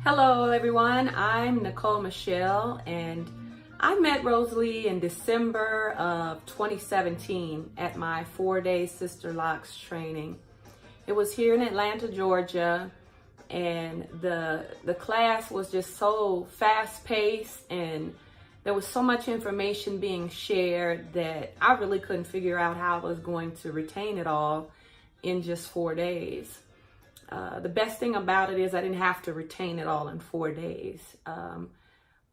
Hello everyone, I'm Nicole Michelle and I met Roselee in December of 2017 at my 4-day Sister Locks training. It was here in Atlanta, Georgia, and the class was just so fast-paced and there was so much information being shared that I really couldn't figure out how I was going to retain it all in just 4 days. The best thing about it is I didn't have to retain it all in 4 days.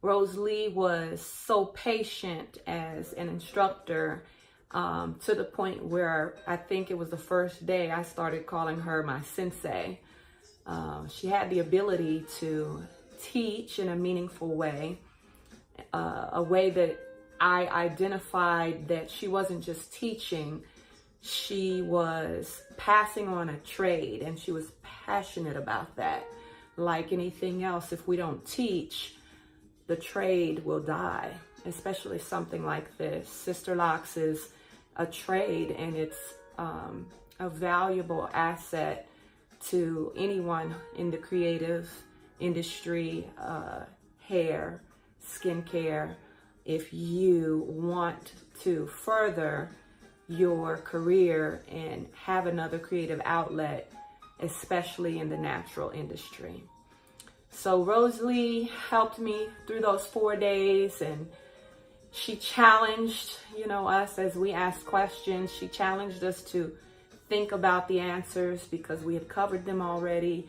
Roselee was so patient as an instructor to the point where I think it was the first day I started calling her my sensei. She had the ability to teach in a meaningful way, a way that I identified that she wasn't just teaching, she was passing on a trade, and she was passionate about that. Like anything else, if we don't teach, the trade will die, especially something like this. Sister Locks is a trade, and it's a valuable asset to anyone in the creative industry, hair, skincare. If you want to further your career and have another creative outlet, especially in the natural industry. So Roselee helped me through those 4 days, and she challenged, us as we asked questions. She challenged us to think about the answers because we had covered them already.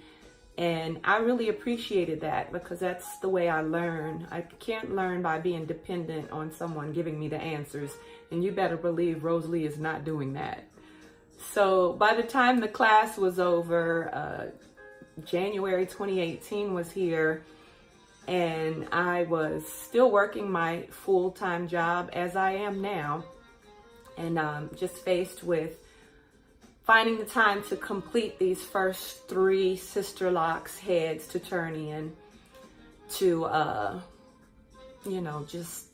And I really appreciated that because that's the way I learn. I can't learn by being dependent on someone giving me the answers. And you better believe Roselee is not doing that. So by the time the class was over, January 2018 was here, and I was still working my full-time job as I am now, and just faced with finding the time to complete these first 3 Sister Locks heads to turn in, to, just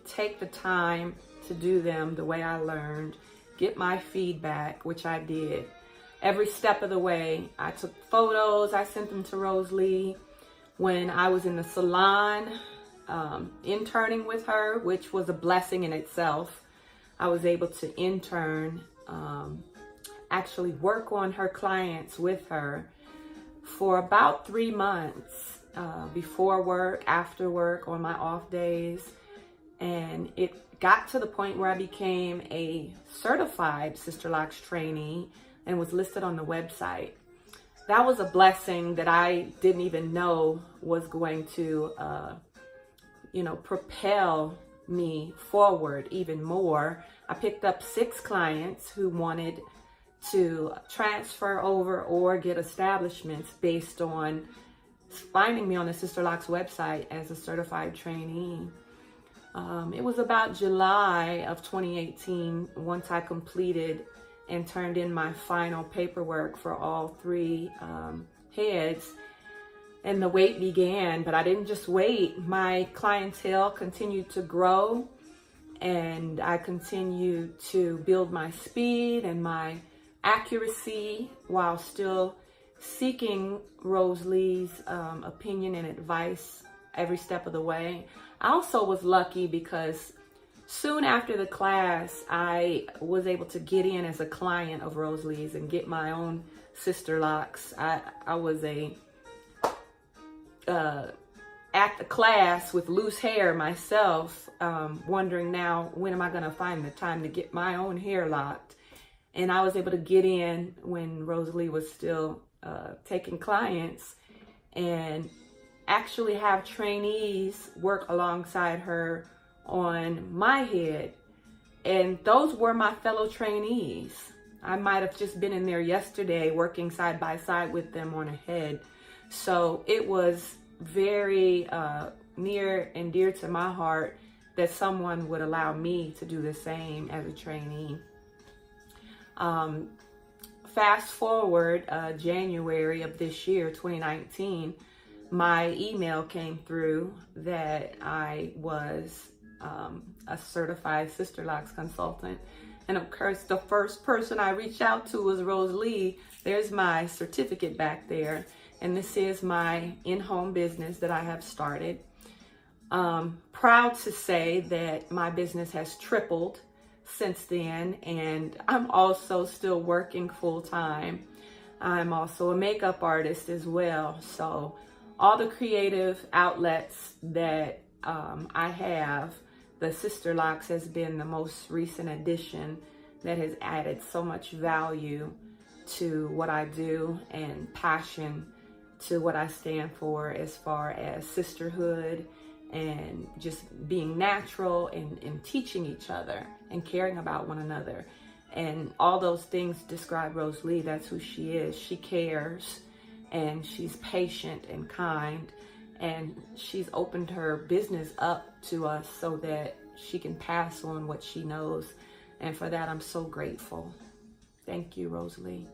take the time to do them the way I learned, get my feedback, which I did every step of the way. I took photos, I sent them to Roselee. When I was in the salon interning with her, which was a blessing in itself, I was able to intern, actually work on her clients with her for about 3 months, before work, after work, on my off days. And it got to the point where I became a certified Sister Locks trainee and was listed on the website. That was a blessing that I didn't even know was going to, propel me forward even more. I picked up 6 clients who wanted to transfer over or get establishments based on finding me on the Sister Locks website as a certified trainee. It was about July of 2018 once I completed and turned in my final paperwork for all 3 heads, and the wait began. But I didn't just wait. My clientele continued to grow, and I continued to build my speed and my accuracy while still seeking Roselee's opinion and advice every step of the way. I also was lucky because soon after the class, I was able to get in as a client of Roselee's and get my own Sister Locks. I was at the class with loose hair myself, wondering now, when am I going to find the time to get my own hair locked? And I was able to get in when Roselee was still taking clients, and actually have trainees work alongside her on my head. And those were my fellow trainees. I might have just been in there yesterday working side by side with them on a head. So it was very near and dear to my heart that someone would allow me to do the same as a trainee. Fast forward January of this year, 2019, my email came through that I was a certified Sister Locks consultant. And of course, the first person I reached out to was Roselee. There's my certificate back there. and this is my in-home business that I have started. Proud to say that my business has tripled since then, and I'm also still working full-time. I'm also a makeup artist as well, so all the creative outlets that I have, the Sister Locks has been the most recent addition that has added so much value to what I do and passion to what I stand for as far as sisterhood and just being natural and teaching each other and caring about one another. And all those things describe Roselee. That's who she is. She cares, and she's patient and kind, and she's opened her business up to us so that she can pass on what she knows. And for that, I'm so grateful. Thank you, Roselee.